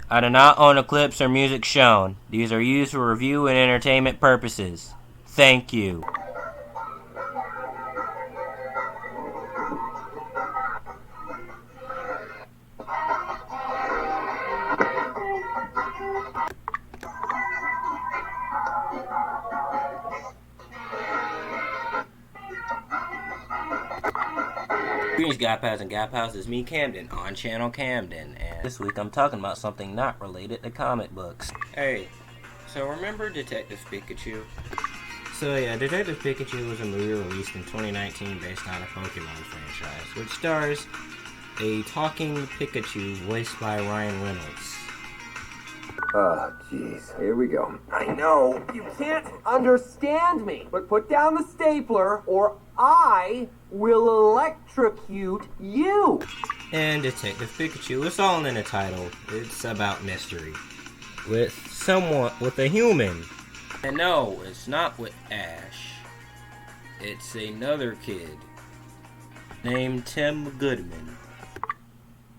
I do not own the clips or music shown. These are used for review and entertainment purposes. Thank you. Greetings, Gap Pals and Gap Pals. It's me, Camden, on channel Camden, and this week I'm talking about something not related to comic books. Hey, so remember Detective Pikachu? So yeah, Detective Pikachu was a movie released in 2019 based on a Pokemon franchise, which stars a talking Pikachu voiced by Ryan Reynolds. Oh, jeez. Here we go. I know. You can't understand me. But put down the stapler or I will electrocute you. And Detective Pikachu, it's all in the title. It's about mystery. With a human. And no, it's not with Ash. It's another kid named Tim Goodman.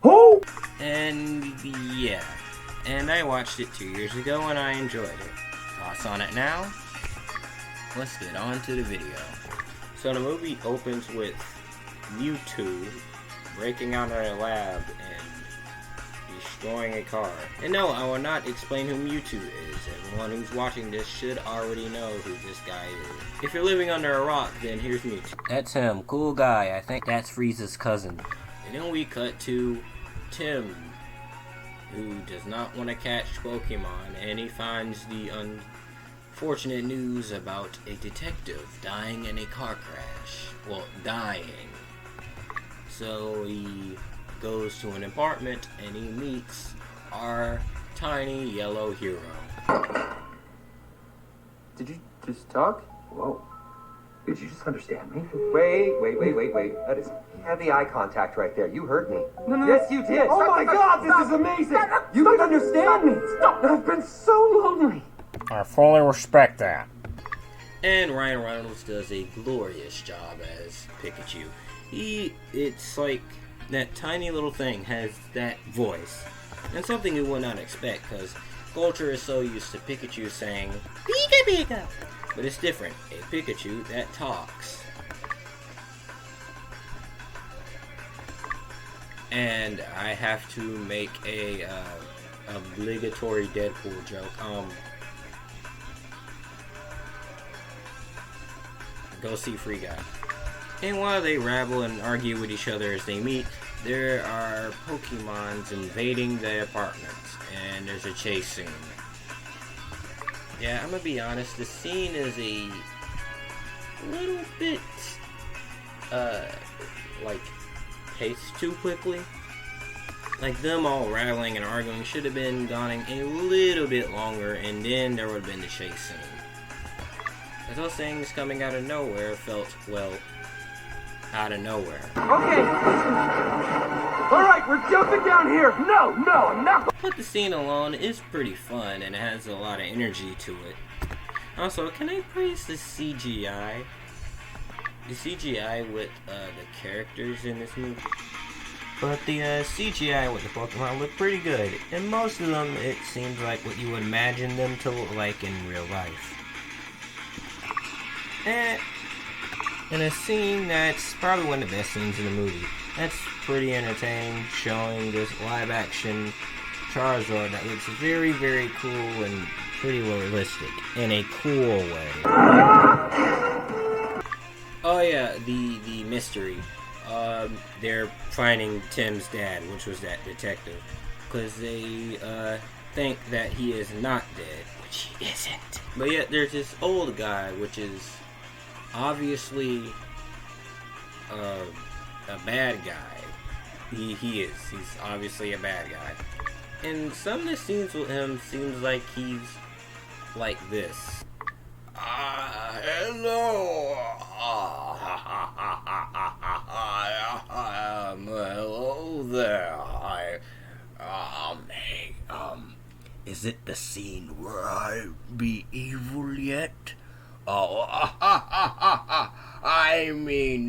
Who? And yeah. And I watched it 2 years ago and I enjoyed it. Thoughts on it now? Let's get on to the video. So the movie opens with Mewtwo breaking out of a lab and destroying a car. And no, I will not explain who Mewtwo is. Everyone who's watching this should already know who this guy is. If you're living under a rock, then here's Mewtwo. That's him, cool guy. I think that's Frieza's cousin. And then we cut to Tim, who does not want to catch Pokemon, and he finds the unfortunate news about a detective dying in a car crash. Well, dying. So he goes to an apartment and he meets our tiny yellow hero. Did you just talk? Whoa. Did you just understand me? Wait. That is heavy eye contact right there. You heard me. No. Yes, you did. Oh my God, this is amazing. You can understand me. Stop. I've been so lonely. I fully respect that. And Ryan Reynolds does a glorious job as Pikachu. It's like that tiny little thing has that voice. And something you would not expect, because culture is so used to Pikachu saying, Pika Pika! But it's different. A Pikachu that talks. And I have to make a obligatory Deadpool joke. Go see Free Guy. And while they rabble and argue with each other as they meet, there are Pokemons invading the apartment, and there's a chase scene. Yeah, I'm gonna be honest, the scene is a little bit, like, paced too quickly. Like, them all rattling and arguing should have been going a little bit longer, and then there would have been the chase scene. As those things coming out of nowhere felt, well, out of nowhere. Okay. Alright, we're jumping down here. No, I'm not. But the scene alone is pretty fun and it has a lot of energy to it. Also, can I praise the CGI? The CGI with the characters in this movie. But the CGI with the Pokemon look pretty good. And most of them, it seems like what you would imagine them to look like in real life. And in a scene that's probably one of the best scenes in the movie. That's pretty entertaining, showing this live-action Charizard that looks very, very cool and pretty realistic in a cool way. Oh yeah, the mystery. They're finding Tim's dad, which was that detective, because they think that he is not dead, which he isn't. But yet there's this old guy, which is obviously a bad guy. He's obviously a bad guy. And some of the scenes with him seems like he's like this. Hello. Hello there. Hey, is it the scene where I be evil yet? Oh, I mean,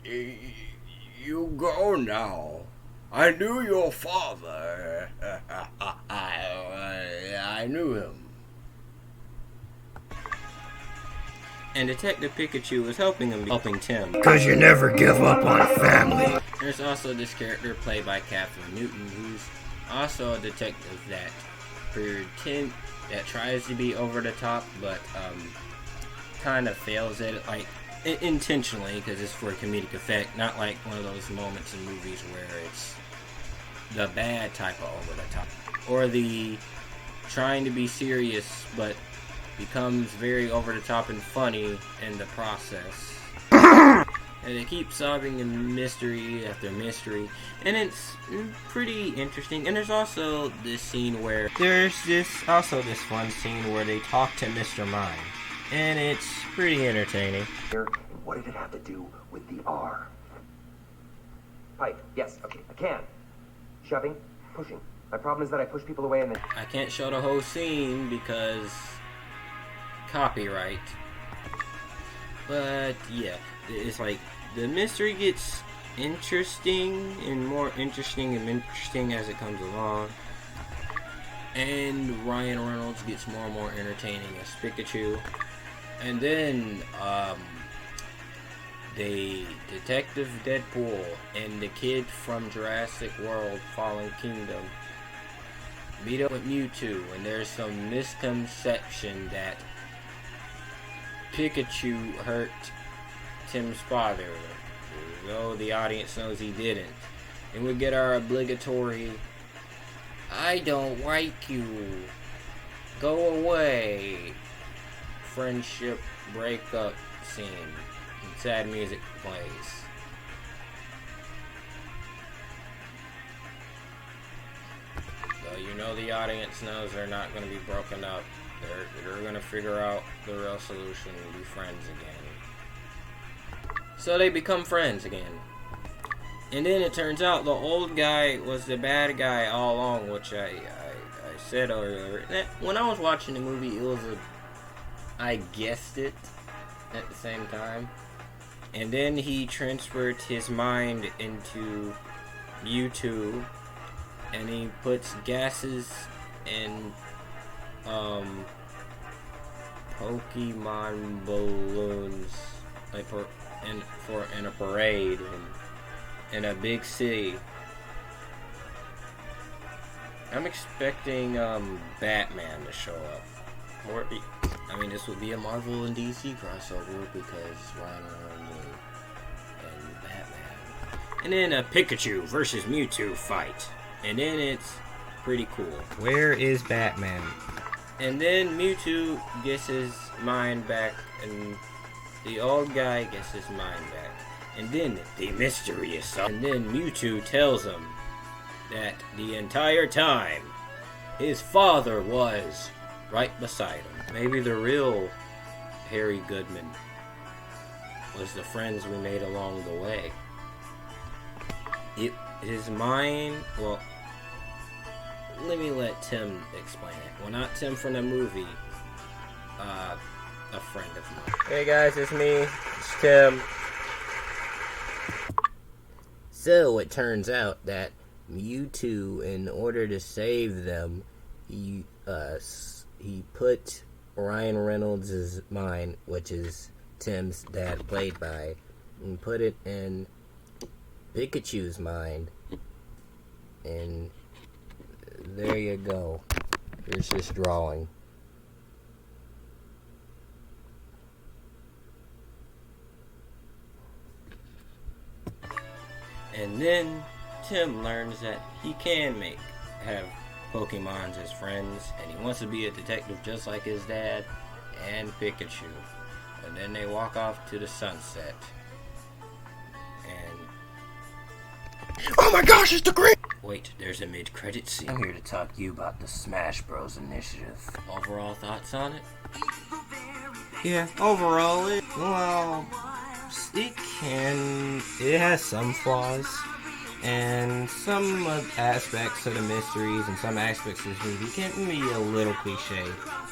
you go now. I knew your father. knew him. And Detective Pikachu was helping Tim. Cause you never give up on family. There's also this character played by Catherine Newton, who's also a detective that tries to be over the top, but kind of fails at it, like intentionally, because it's for comedic effect, not like one of those moments in movies where it's the bad type of over the top, or the trying to be serious but becomes very over the top and funny in the process. And they keep solving a mystery after mystery, and it's pretty interesting. And there's also this scene where this one scene where they talk to Mr. Mime, and it's pretty entertaining. What did it have to do with the R? Pipe. Yes. Okay. I can. Shoving. Pushing. My problem is that I push people away and then... I can't show the whole scene because copyright. But yeah, it's like the mystery gets interesting and more interesting as it comes along. And Ryan Reynolds gets more and more entertaining as Pikachu. And then the Detective Deadpool and the kid from Jurassic World Fallen Kingdom meet up with Mewtwo, and there's some misconception that Pikachu hurt Tim's father, though the audience knows he didn't. And we get our obligatory "I don't like you, go away" friendship breakup scene, and sad music plays. So you know the audience knows they're not going to be broken up. They're going to figure out the real solution and be friends again. So they become friends again. And then it turns out the old guy was the bad guy all along, which I said earlier. When I was watching the movie, I guessed it at the same time. And then he transferred his mind into Mewtwo, and he puts gases and Pokemon balloons in a parade in a big city. I'm expecting Batman to show up. This would be a Marvel and DC crossover because Ryan Reynolds and Batman. And then a Pikachu versus Mewtwo fight. And then it's pretty cool. Where is Batman? And then Mewtwo gets his mind back, and the old guy gets his mind back. And then the mystery is solved. And then Mewtwo tells him that the entire time his father was right beside him. Maybe the real Harry Goodman was the friends we made along the way. His mind, well, let me let Tim explain it. Well, not Tim from the movie, a friend of mine. Hey guys, it's me, it's Tim. So it turns out that Mewtwo, in order to save them, he put Ryan Reynolds' mind, which is Tim's dad played by, and put it in Pikachu's mind, and there you go. Here's this drawing. And then Tim learns that he can have Pokemons as friends, and he wants to be a detective just like his dad and Pikachu. And then they walk off to the sunset. And Oh my gosh, it's the green! wait, there's a mid-credit scene. I'm here to talk to you about the Smash Bros. Initiative. Overall thoughts on it? Yeah, overall, it has some flaws, and some aspects of the mysteries and some aspects of this movie can be a little cliche.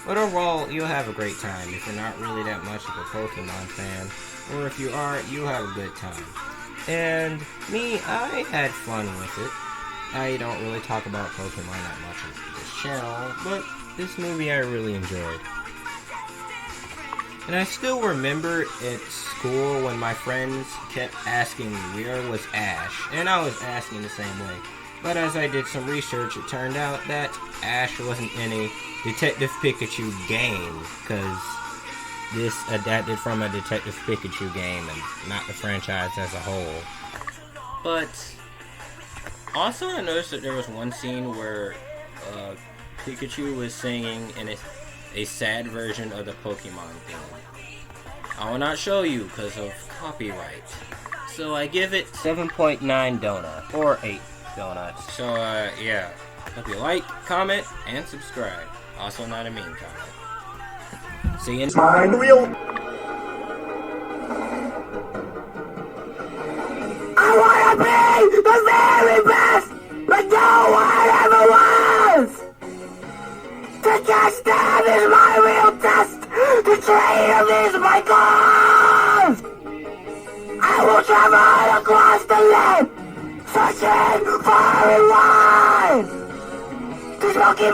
But overall, you'll have a great time if you're not really that much of a Pokemon fan, or if you are, you'll have a good time. And me, I had fun with it. I don't really talk about Pokemon that much on this channel, but this movie I really enjoyed. And I still remember at school when my friends kept asking where was Ash, and I was asking the same way. But as I did some research, it turned out that Ash wasn't in a Detective Pikachu game, because this adapted from a Detective Pikachu game and not the franchise as a whole. But also I noticed that there was one scene where Pikachu was singing in a sad version of the Pokemon theme. I will not show you because of copyright. So I give it 7.9 donuts, or 8 donuts. So yeah, hope you like, comment, and subscribe. Also not a mean comment. See you in Mind wheel. I wanna be the very best, but no one ever was! To catch them is my real test, to train them is my cause! I will travel across the land, searching far and wide, to smoking